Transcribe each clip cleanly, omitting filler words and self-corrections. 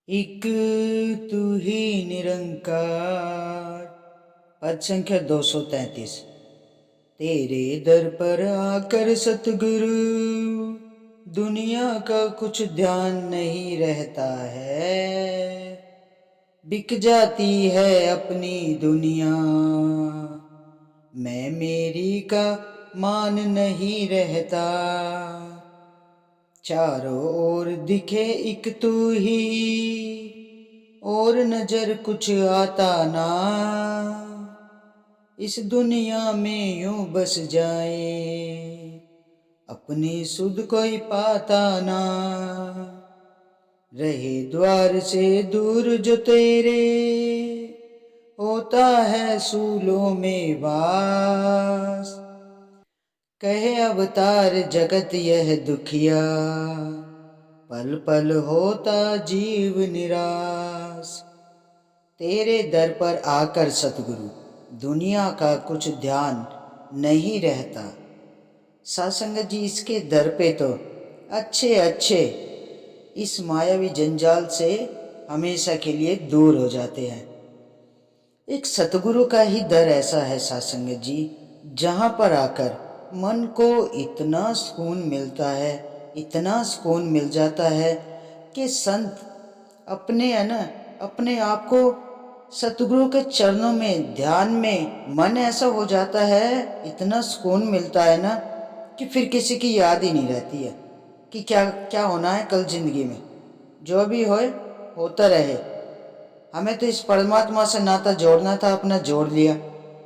एक तू ही निरंकार। पद संख्या 233। तेरे दर पर आकर सतगुरु दुनिया का कुछ ध्यान नहीं रहता है। बिक जाती है अपनी दुनिया, मैं मेरी का मान नहीं रहता। चारों ओर दिखे एक तू ही, और नजर कुछ आता ना। इस दुनिया में यूं बस जाए, अपनी सुध कोई पाता ना। रहे द्वार से दूर जो तेरे, होता है सूलों में वास। कहे अवतार जगत यह दुखिया, पल पल होता जीव निराश। तेरे दर पर आकर सतगुरु दुनिया का कुछ ध्यान नहीं रहता। सासंगत जी, इसके दर पे तो अच्छे अच्छे इस मायावी जंजाल से हमेशा के लिए दूर हो जाते हैं। एक सतगुरु का ही दर ऐसा है सासंगत जी, जहाँ पर आकर मन को इतना सुकून मिलता है, इतना सुकून मिल जाता है कि संत अपने है ना अपने आप को सतगुरु के चरणों में ध्यान में मन ऐसा हो जाता है, इतना सुकून मिलता है ना कि फिर किसी की याद ही नहीं रहती है कि क्या क्या होना है कल जिंदगी में। जो भी होए होता रहे। हमें तो इस परमात्मा से नाता जोड़ना था, अपना जोड़ लिया,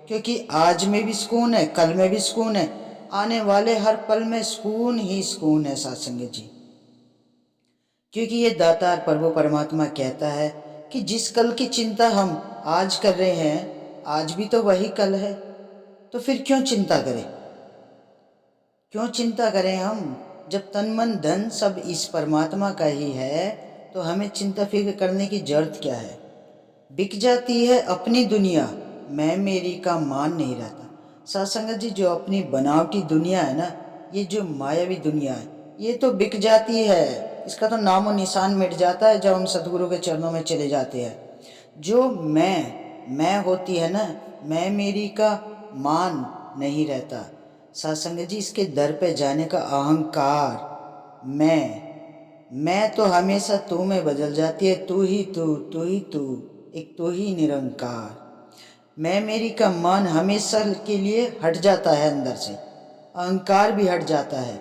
क्योंकि आज में भी सुकून है, कल में भी सुकून है, आने वाले हर पल में सुकून ही सुकून है सत्संग जी। क्योंकि ये दातार प्रभु परमात्मा कहता है कि जिस कल की चिंता हम आज कर रहे हैं, आज भी तो वही कल है। तो फिर क्यों चिंता करें, क्यों चिंता करें हम, जब तन मन धन सब इस परमात्मा का ही है, तो हमें चिंता फिक्र करने की जरूरत क्या है। बिक जाती है अपनी दुनिया, मैं मेरी का मान नहीं रहता। सत्संगत जी, जो अपनी बनावटी दुनिया है ना, ये जो मायावी दुनिया है, ये तो बिक जाती है। इसका तो नामो निशान मिट जाता है जब हम सतगुरु के चरणों में चले जाते हैं। जो मैं होती है ना, मैं मेरी का मान नहीं रहता। सत्संगत जी, इसके दर पे जाने का अहंकार, मैं तो हमेशा तू में बदल जाती है। तू ही तू ही तू, एक तू ही निरंकार। मैं मेरी का मान हमेशा के लिए हट जाता है, अंदर से अहंकार भी हट जाता है।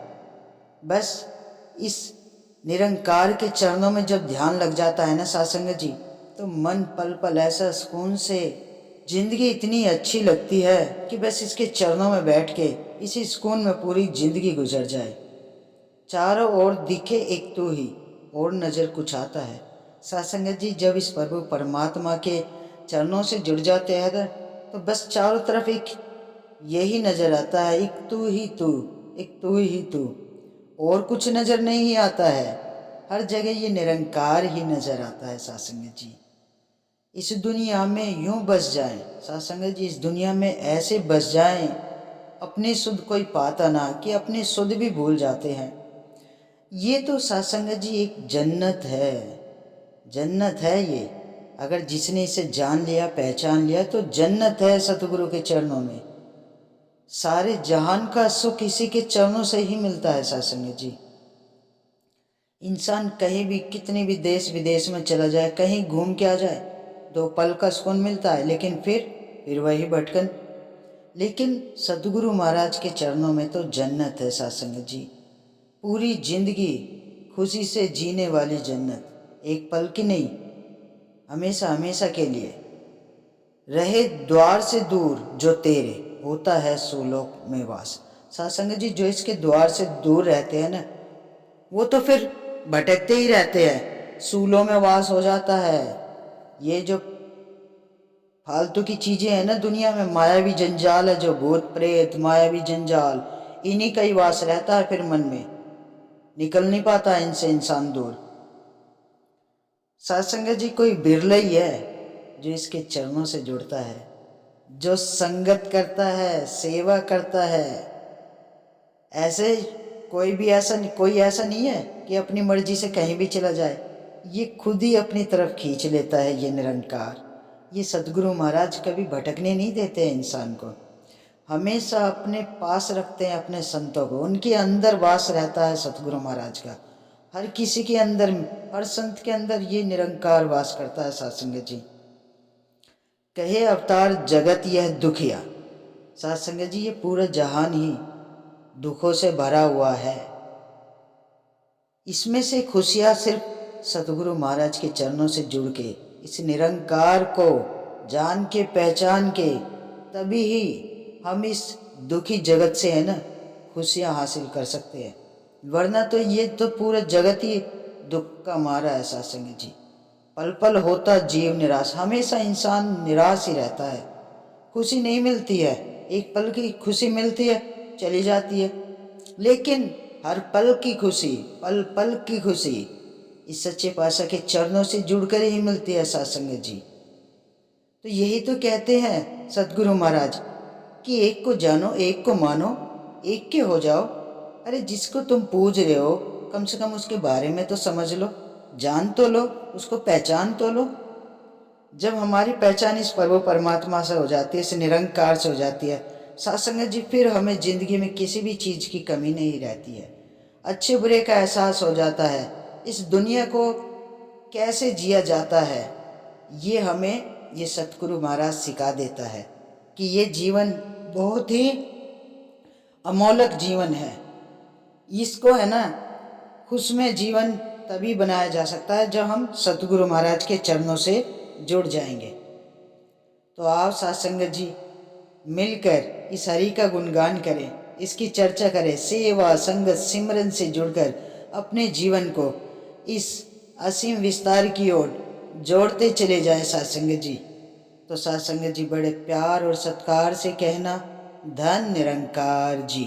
बस इस निरंकार के चरणों में जब ध्यान लग जाता है ना सत्संग जी, तो मन पल पल ऐसा सुकून से, जिंदगी इतनी अच्छी लगती है कि बस इसके चरणों में बैठ के इसी सुकून में पूरी जिंदगी गुजर जाए। चारों ओर दिखे एक तू ही, और नजर कुछ आता है। सत्संगत जी, जब इस प्रभु परमात्मा के चरणों से जुड़ जाते हैं तो बस चारों तरफ एक यही नजर आता है, एक तू ही तू, एक तू ही तू, और कुछ नजर नहीं आता है। हर जगह ये निरंकार ही नजर आता है। सत्संगत जी, इस दुनिया में यूं बस जाएं, सत्संगत जी, इस दुनिया में ऐसे बस जाएं, अपनी सुध कोई पाता ना कि अपनी सुध भी भूल जाते हैं। ये तो सत्संगत जी एक जन्नत है, जन्नत है ये। अगर जिसने इसे जान लिया, पहचान लिया, तो जन्नत है सतगुरु के चरणों में। सारे जहान का सुख इसी के चरणों से ही मिलता है सत्संगत जी। इंसान कहीं भी, कितने भी देश विदेश में चला जाए, कहीं घूम के आ जाए, 2 पल का सुकून मिलता है, लेकिन फिर वही भटकन। लेकिन सतगुरु महाराज के चरणों में तो जन्नत है सत्संगत जी। पूरी जिंदगी खुशी से जीने वाली जन्नत, एक पल की नहीं, हमेशा हमेशा के लिए। रहे द्वार से दूर जो तेरे, होता है सुलोक में वास। सत्संगत जी, जो इसके द्वार से दूर रहते हैं ना, वो तो फिर भटकते ही रहते हैं, सूलों में वास हो जाता है। ये जो फालतू की चीजें हैं ना दुनिया में, मायावी जंजाल है, जो भूत प्रेत मायावी जंजाल, इन्हीं का ही वास रहता है, फिर मन में निकल नहीं पाता इनसे इंसान दूर। सत्संगत जी, कोई बिरला ही है जो इसके चरणों से जुड़ता है, जो संगत करता है, सेवा करता है। ऐसे कोई ऐसा नहीं है कि अपनी मर्जी से कहीं भी चला जाए। ये खुद ही अपनी तरफ खींच लेता है। ये निरंकार, ये सद्गुरु महाराज कभी भटकने नहीं देते हैं इंसान को, हमेशा अपने पास रखते हैं अपने संतों को। उनके अंदर वास रहता है सतगुरु महाराज का, हर किसी के अंदर, हर संत के अंदर ये निरंकार वास करता है। साधुसंगत जी कहे अवतार जगत यह दुखिया। साधुसंगत जी ये पूरा जहान ही दुखों से भरा हुआ है, इसमें से खुशियाँ सिर्फ सतगुरु महाराज के चरणों से जुड़ के, इस निरंकार को जान के पहचान के, तभी ही हम इस दुखी जगत से है ना खुशियाँ हासिल कर सकते हैं। वरना तो ये तो पूरा जगत ही दुख का मारा है। साधुसंगत जी पल पल होता जीव निराश, हमेशा इंसान निराश ही रहता है, खुशी नहीं मिलती है। एक पल की खुशी मिलती है, चली जाती है, लेकिन हर पल की खुशी, पल पल की खुशी इस सच्चे पातशाह के चरणों से जुड़कर ही मिलती है। साधुसंगत जी तो यही तो कहते हैं सतगुरु महाराज कि एक को जानो, एक को मानो, एक के हो जाओ। अरे जिसको तुम पूज रहे हो कम से कम उसके बारे में तो समझ लो, जान तो लो, उसको पहचान तो लो। जब हमारी पहचान इस परम परमात्मा से हो जाती है, इस निरंकार से हो जाती है साधुसंगत जी, फिर हमें जिंदगी में किसी भी चीज़ की कमी नहीं रहती है। अच्छे बुरे का एहसास हो जाता है, इस दुनिया को कैसे जिया जाता है ये हमें ये सतगुरु महाराज सिखा देता है कि ये जीवन बहुत ही अमोलक जीवन है। इसको है ना खुशमय जीवन तभी बनाया जा सकता है जब हम सतगुरु महाराज के चरणों से जुड़ जाएंगे। तो आप साधुसंगत जी मिलकर इस हरि का गुणगान करें, इसकी चर्चा करें, सेवा संगत सिमरन से जुड़कर अपने जीवन को इस असीम विस्तार की ओर जोड़ते चले जाएं। साधुसंगत जी तो साधुसंगत जी बड़े प्यार और सत्कार से कहना, धन निरंकार जी।